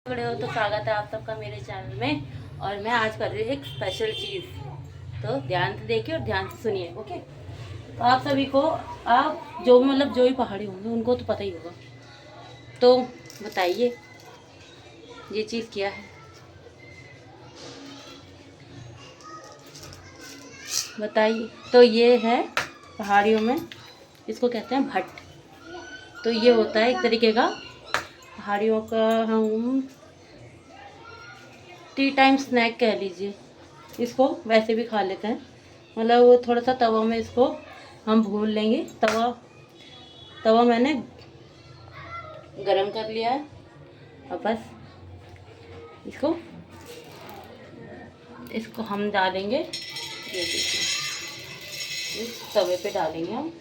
खड़े हो तो स्वागत है आप सबका मेरे चैनल में। और मैं आज कर रही हूँ एक स्पेशल चीज़, तो ध्यान से देखिए और ध्यान से सुनिए। ओके, तो आप सभी को, आप जो भी जो भी पहाड़ी होंगे उनको तो पता ही होगा। तो बताइए ये चीज़ क्या है, बताइए। तो ये है पहाड़ियों में, इसको कहते हैं भट्ट। तो ये होता है एक तरीके का पहाड़ियों का, हम टी टाइम स्नैक कह लीजिए। इसको वैसे भी खा लेते हैं, वो थोड़ा सा तवा में इसको हम भून लेंगे। तवा मैंने गरम कर लिया है और बस इसको इसको हम डालेंगे। ये देखिए, इस तवे पे डालेंगे हम।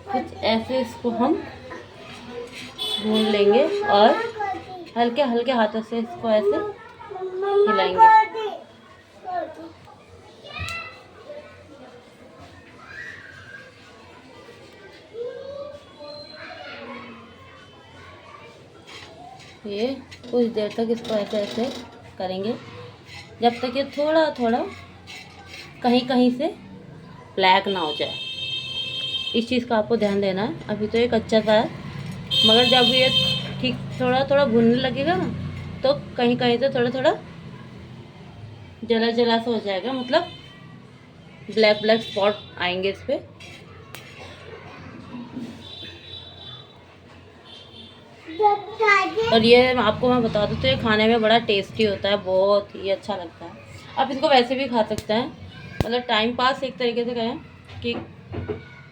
कुछ ऐसे इसको हम भून लेंगे और हल्के हल्के हाथों से इसको ऐसे हिलाएंगे। ये कुछ देर तक इसको ऐसे ऐसे करेंगे जब तक ये थोड़ा थोड़ा कहीं कहीं से ब्लैक ना हो जाए। इस चीज़ का आपको ध्यान देना है। अभी तो ये कच्चा सा है, मगर जब ये ठीक थोड़ा थोड़ा भुनने लगेगा ना, तो कहीं कहीं से थोड़ा थोड़ा जला जला सा हो जाएगा, मतलब ब्लैक ब्लैक स्पॉट आएंगे इस पे। और ये आपको मैं बता दूँ तो ये खाने में बड़ा टेस्टी होता है, बहुत ही अच्छा लगता है। आप इसको वैसे भी खा सकते हैं, मतलब टाइम पास एक तरीके से कहें कि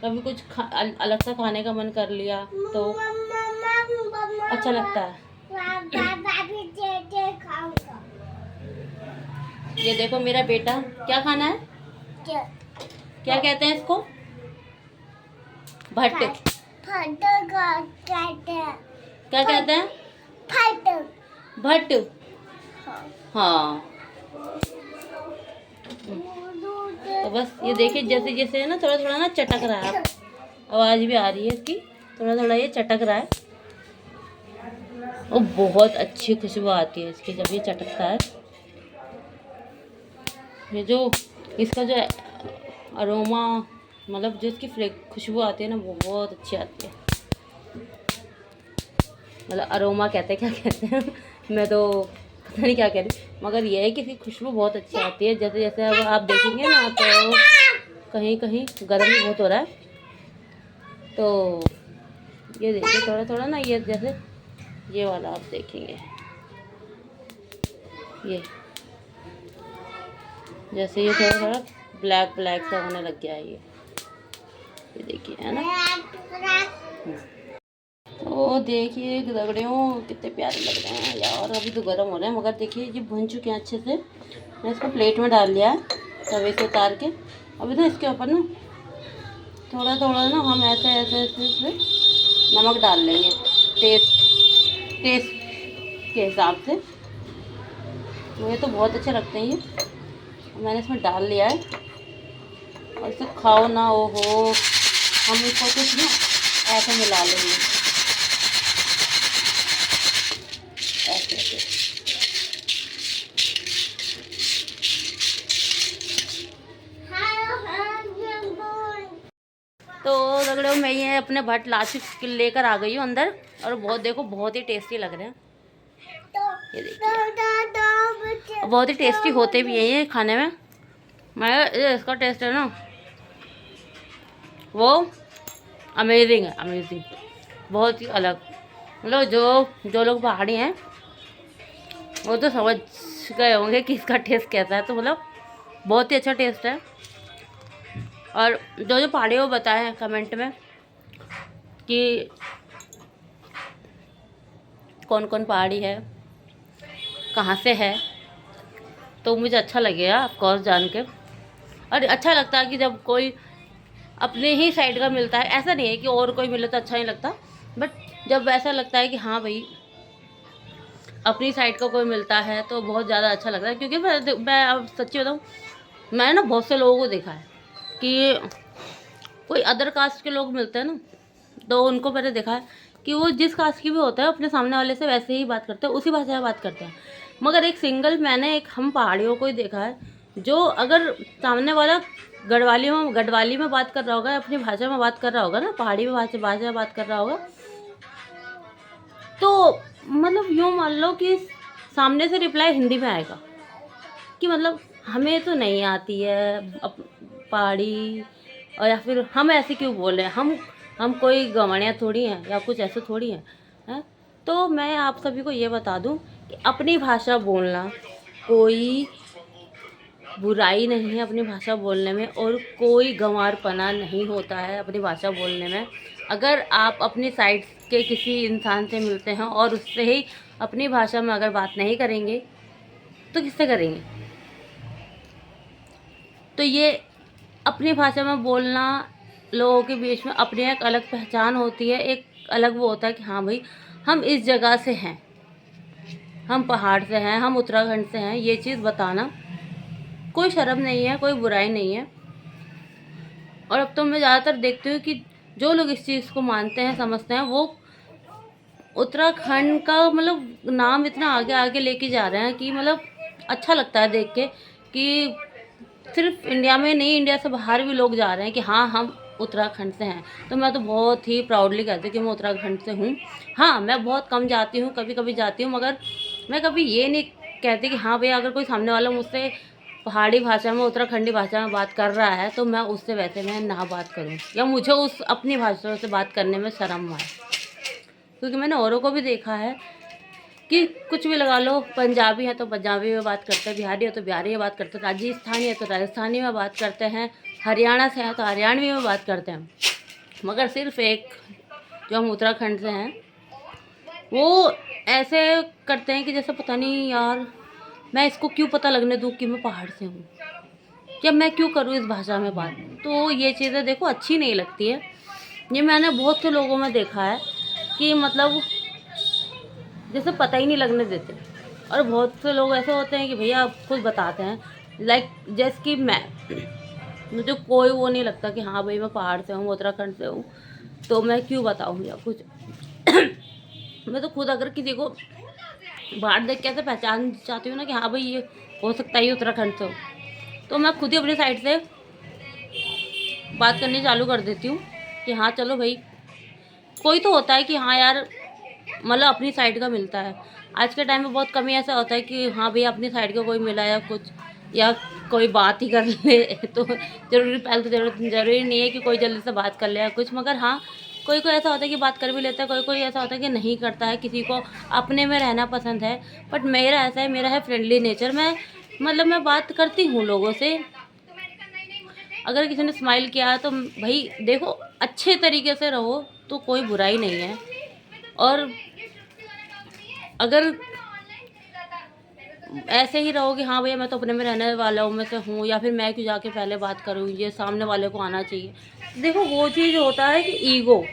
कभी कुछ अलग सा खाने का मन कर लिया तो अच्छा लगता है। ये देखो मेरा बेटा, क्या खाना है, क्या कहते हैं इसको, भट्ट। क्या कहते हैं, भट्ट। हाँ, तो बस ये देखिए, जैसे जैसे है ना, थोड़ा थोड़ा ना चटक रहा है, आवाज़ भी आ रही है इसकी, थोड़ा थोड़ा ये चटक रहा है और बहुत अच्छी खुशबू आती है इसकी जब ये चटकता है। ये जो इसका जो अरोमा, मतलब जो इसकी खुशबू आती है ना, वो बहुत अच्छी आती है। मतलब अरोमा कहते हैं, क्या कहते हैं मैं तो पता नहीं क्या कह रही, मगर ये है कि इसकी खुशबू बहुत अच्छी आती है। जैसे जैसे अब आप देखेंगे ना, तो कहीं कहीं गर्म भी बहुत हो रहा है, तो ये देखिए थोड़ा थोड़ा ना, ये जैसे ये वाला आप देखेंगे, ये जैसे ये थोड़ा थोड़ा ब्लैक ब्लैक सा होने लग गया है। ये देखिए, है ना। तो देखिए रगड़ियों कितने प्यारे लग रहे हैं यार। अभी तो गर्म हो रहे हैं, मगर देखिए ये भुन चुके हैं अच्छे से। मैं इसको प्लेट में डाल लिया है तवे से उतार के। अभी ना इसके ऊपर ना थोड़ा थोड़ा ना हम ऐसे ऐसे ऐसे नमक डाल लेंगे, टेस्ट के हिसाब से। मुझे तो बहुत अच्छे लगते हैं ये, मैंने इसमें डाल लिया है। और इसे खाओ ना, ओ हो, हम इसको कुछ ना ऐसे मिला लेंगे, ऐसे ऐसे। तो रगड़ो, मैं ये अपने भट्ट लाची लेकर आ गई हूँ अंदर, और बहुत देखो बहुत ही टेस्टी लग रहे हैं। ये देखिए, बहुत ही टेस्टी होते भी हैं ये खाने में। मैं इसका टेस्ट है ना, वो अमेजिंग है, अमेजिंग, बहुत ही अलग। मतलब जो जो लोग पहाड़ी हैं वो तो समझ गए होंगे कि इसका टेस्ट कैसा है। तो मतलब बहुत ही अच्छा टेस्ट है। और जो जो पहाड़ी वो बताए हैं कमेंट में कि कौन कौन पहाड़ी है, कहाँ से है, तो मुझे अच्छा लगेगा ऑफकोर्स जान के। और अच्छा लगता है कि जब कोई अपने ही साइड का मिलता है। ऐसा नहीं है कि और कोई मिले तो अच्छा नहीं लगता, बट जब ऐसा लगता है कि हाँ भाई अपनी साइड का कोई मिलता है तो बहुत ज़्यादा अच्छा लगता है। क्योंकि मैं अब सच्ची बताऊँ, मैंने ना बहुत से लोगों को देखा है कि कोई अदर कास्ट के लोग मिलते हैं ना, तो उनको मैंने देखा है कि वो जिस कास्ट की भी होता है अपने सामने वाले से वैसे ही बात करते हैं, उसी भाषा में बात करते हैं। मगर एक सिंगल मैंने एक हम पहाड़ियों को ही देखा है, जो अगर सामने वाला गढ़वाली में बात कर रहा होगा, अपनी भाषा में बात कर रहा होगा ना, पहाड़ी में भाषा में बात कर रहा होगा, तो मतलब यूँ मान लो कि सामने से रिप्लाई हिंदी में आएगा कि मतलब हमें तो नहीं आती है पहाड़ी, और या फिर हम ऐसे क्यों बोल रहे हैं, हम कोई गंवारियाँ थोड़ी हैं या कुछ ऐसे थोड़ी हैं। तो मैं आप सभी को ये बता दूं कि अपनी भाषा बोलना कोई बुराई नहीं है अपनी भाषा बोलने में, और कोई गंवारपना नहीं होता है अपनी भाषा बोलने में। अगर आप अपनी साइड के किसी इंसान से मिलते हैं और उससे ही अपनी भाषा में अगर बात नहीं करेंगे तो किससे करेंगे। तो ये अपनी भाषा में बोलना लोगों के बीच में अपनी एक अलग पहचान होती है, एक अलग वो होता है कि हाँ भाई हम इस जगह से हैं, हम पहाड़ से हैं, हम उत्तराखंड से हैं। ये चीज़ बताना कोई शर्म नहीं है, कोई बुराई नहीं है। और अब तो मैं ज़्यादातर देखती हूँ कि जो लोग इस चीज़ को मानते हैं, समझते हैं, वो उत्तराखंड का मतलब नाम इतना आगे आगे लेके जा रहे हैं कि मतलब अच्छा लगता है देख के कि सिर्फ इंडिया में नहीं, इंडिया से बाहर भी लोग जा रहे हैं कि हाँ हम उत्तराखंड से हैं। तो मैं तो बहुत ही प्राउडली कहती हूँ कि मैं उत्तराखंड से हूँ। हाँ, मैं बहुत कम जाती हूँ, कभी कभी जाती हूँ, मगर मैं कभी ये नहीं कहती कि हाँ भैया अगर कोई सामने वाला मुझसे पहाड़ी भाषा में, उत्तराखंडी भाषा में बात कर रहा है तो मैं उससे वैसे मैं ना बात करूँ, या मुझे उस अपनी भाषा से बात करने में शर्म आए। क्योंकि मैंने औरों को भी देखा है कि कुछ भी लगा लो, पंजाबी है तो पंजाबी में बात करते हैं, बिहारी है तो बिहारी में बात करते हैं, राजस्थानी है तो राजस्थानी में बात करते हैं, हरियाणा से है तो हरियाणवी में बात करते हैं। मगर सिर्फ एक जो हम उत्तराखंड से हैं वो ऐसे करते हैं कि जैसे पता नहीं यार मैं इसको क्यों पता लगने दूँ कि मैं पहाड़ से हूँ, या मैं क्यों करूँ इस भाषा में बात। तो ये चीज़ें देखो अच्छी नहीं लगती है। ये मैंने बहुत से लोगों में देखा है कि मतलब जैसे पता ही नहीं लगने देते। और बहुत से लोग ऐसे होते हैं कि भैया आप खुद बताते हैं, लाइक जैसे कि मुझे कोई वो नहीं लगता कि हाँ भाई मैं पहाड़ से हूँ, उत्तराखंड से हूँ, तो मैं क्यों बताऊँ या कुछ। मैं तो खुद अगर किसी को बाहर देख के ऐसे पहचान चाहती हूँ ना कि हाँ भाई ये हो सकता है ये उत्तराखंड से हो, तो मैं खुद ही अपनी साइड से बात करनी चालू कर देती हूँ कि हाँ चलो भाई। कोई तो होता है कि हाँ यार मतलब अपनी साइड का मिलता है। आज के टाइम में बहुत कमी ऐसा होता है कि हाँ भैया अपनी साइड का कोई मिला या कुछ, या कोई बात ही कर ले तो पहले तो ज़रूरी नहीं है कि कोई जल्दी से बात कर ले या कुछ। मगर हाँ कोई ऐसा होता है कि बात कर भी लेता है, कोई ऐसा होता है कि नहीं करता है, किसी को अपने में रहना पसंद है। बट मेरा ऐसा है, मेरा है फ्रेंडली नेचर। मैं बात करती हूँ लोगों से। अगर किसी ने स्माइल किया तो भाई देखो अच्छे तरीके से रहो तो कोई बुराई नहीं है। और अगर ऐसे ही रहो कि हाँ भैया मैं तो अपने में रहने वालों में से हूँ, या फिर मैं क्यों जाके पहले बात करूँ, ये सामने वाले को आना चाहिए, देखो वो चीज़ होता है कि ईगो।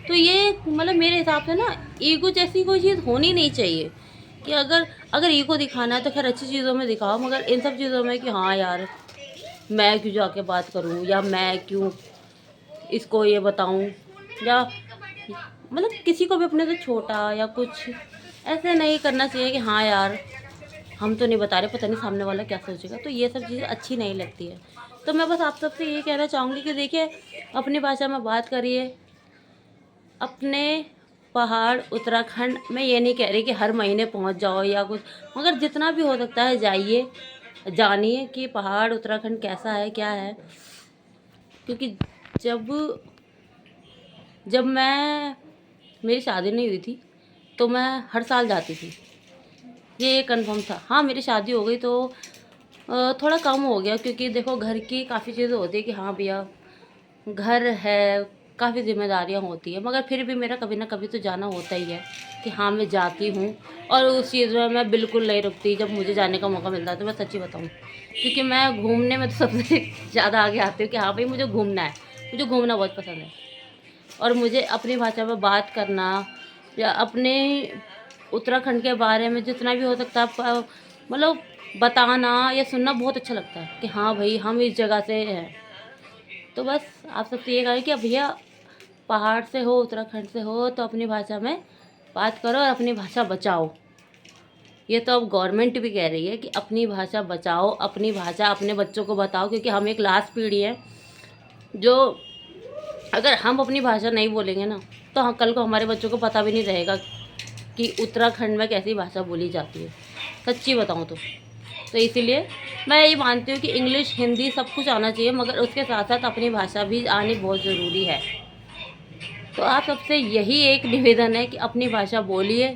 तो ये मतलब मेरे हिसाब से ना ईगो जैसी कोई चीज़ होनी नहीं चाहिए। कि अगर ईगो दिखाना है तो खैर अच्छी चीज़ों में दिखाओ, मगर इन सब चीज़ों में कि हाँ यार मैं क्यों जाके बात करूँ, या मैं क्यों इसको ये बताऊँ, या मतलब किसी को भी अपने से छोटा या कुछ ऐसे नहीं करना चाहिए कि हाँ यार हम तो नहीं बता रहे, पता नहीं सामने वाला क्या सोचेगा। तो ये सब चीज़ें अच्छी नहीं लगती है। तो मैं बस आप सबसे ये कहना चाहूँगी कि देखिए अपनी भाषा में बात करिए। अपने पहाड़ उत्तराखंड में ये नहीं कह रही कि हर महीने पहुँच जाओ या कुछ, मगर जितना भी हो सकता है जाइए, जानिए कि पहाड़ उत्तराखंड कैसा है, क्या है। क्योंकि जब मेरी शादी नहीं हुई थी तो मैं हर साल जाती थी, ये कंफर्म था। हाँ मेरी शादी हो गई तो थोड़ा कम हो गया, क्योंकि देखो घर की काफ़ी चीज़ें होती है कि हाँ भैया घर है, काफ़ी जिम्मेदारियाँ होती है। मगर फिर भी मेरा कभी ना कभी तो जाना होता ही है कि हाँ मैं जाती हूँ। और उस चीज़ में मैं बिल्कुल नहीं रुकती। जब मुझे जाने का मौका मिलता है तो मैं सच्ची बताऊँ, क्योंकि मैं घूमने में तो सबसे ज़्यादा आगे आती हूँ कि हाँ भाई मुझे घूमना है, मुझे घूमना बहुत पसंद है। और मुझे अपनी भाषा में बात करना या अपने उत्तराखंड के बारे में जितना भी हो सकता है मतलब बताना या सुनना बहुत अच्छा लगता है कि हाँ भाई हम इस जगह से हैं। तो बस आप सबसे ये कहें कि भैया पहाड़ से हो, उत्तराखंड से हो, तो अपनी भाषा में बात करो और अपनी भाषा बचाओ। ये तो अब गवर्नमेंट भी कह रही है कि अपनी भाषा बचाओ, अपनी भाषा अपने बच्चों को बताओ, क्योंकि हम एक लास्ट पीढ़ी है जो, अगर हम अपनी भाषा नहीं बोलेंगे ना, तो हम कल को हमारे बच्चों को पता भी नहीं रहेगा कि उत्तराखंड में कैसी भाषा बोली जाती है, सच्ची बताऊँ तो इसीलिए मैं ये मानती हूँ कि इंग्लिश, हिंदी सब कुछ आना चाहिए, मगर उसके साथ साथ अपनी भाषा भी आनी बहुत ज़रूरी है। तो आप सबसे यही एक निवेदन है कि अपनी भाषा बोलिए,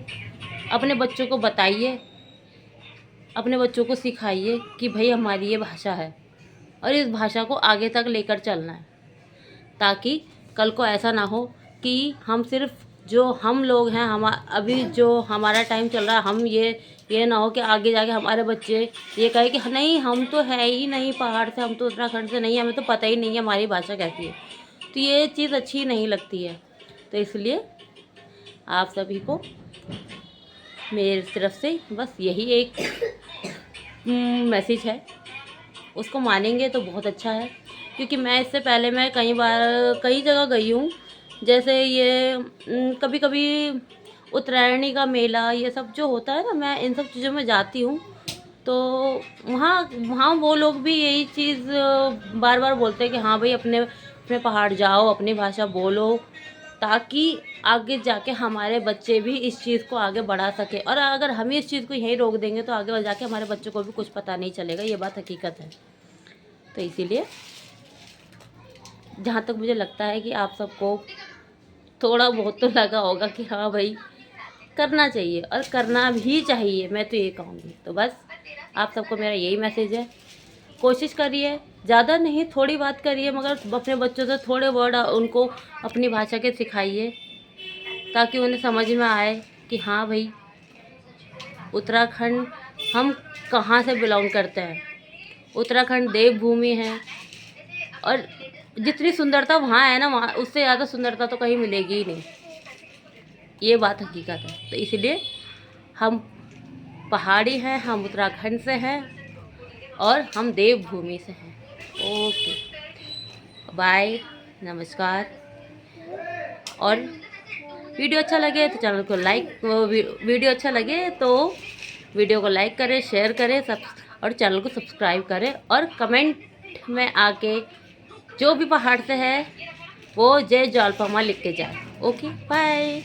अपने बच्चों को बताइए, अपने बच्चों को सिखाइए कि भाई हमारी ये भाषा है और इस भाषा को आगे तक लेकर चलना है, ताकि कल को ऐसा ना हो कि हम सिर्फ जो हम लोग हैं, हम अभी जो हमारा टाइम चल रहा है, हम ये ना हो कि आगे जाके हमारे बच्चे ये कहे कि नहीं हम तो है ही नहीं पहाड़ से, हम तो उत्तराखंड से नहीं, हमें तो पता ही नहीं है हमारी भाषा कैसी है। तो ये चीज़ अच्छी नहीं लगती है। तो इसलिए आप सभी को मेरी तरफ से बस यही एक मैसेज है, उसको मानेंगे तो बहुत अच्छा है। क्योंकि मैं इससे पहले मैं कई जगह गई हूँ, जैसे ये कभी कभी उत्तरायणी का मेला, ये सब जो होता है ना, मैं इन सब चीज़ों में जाती हूँ। तो वहाँ वो लोग भी यही चीज़ बार बार बोलते हैं कि हाँ भाई अपने अपने पहाड़ जाओ, अपनी भाषा बोलो, ताकि आगे जाके हमारे बच्चे भी इस चीज़ को आगे बढ़ा सके। और अगर हम इस चीज़ को यहीं रोक देंगे तो आगे जाके हमारे बच्चों को भी कुछ पता नहीं चलेगा, ये बात हकीकत है। तो इसीलिए जहाँ तक मुझे लगता है कि आप सबको थोड़ा बहुत तो लगा होगा कि हाँ भाई करना चाहिए, और करना भी चाहिए, मैं तो ये कहूँगी। तो बस आप सबको मेरा यही मैसेज है, कोशिश करिए, ज़्यादा नहीं थोड़ी बात करिए, मगर अपने बच्चों से थोड़े वर्ड उनको अपनी भाषा के सिखाइए, ताकि उन्हें समझ में आए कि हाँ भाई उत्तराखंड हम कहाँ से बिलोंग करते हैं। उत्तराखंड देवभूमि है, और जितनी सुंदरता वहाँ है ना, वहाँ उससे ज़्यादा सुंदरता तो कहीं मिलेगी ही नहीं, ये बात हकीकत है। तो इसलिए हम पहाड़ी हैं, हम उत्तराखंड से हैं, और हम देवभूमि से हैं। ओके, बाय, नमस्कार। और वीडियो अच्छा लगे तो चैनल को लाइक, वीडियो अच्छा लगे तो वीडियो को लाइक करें, शेयर करें, और चैनल को सब्सक्राइब करें, और कमेंट में आके जो भी पहाड़ से है वो जय ज्वालापुमा लिख के जाए। Okay, bye.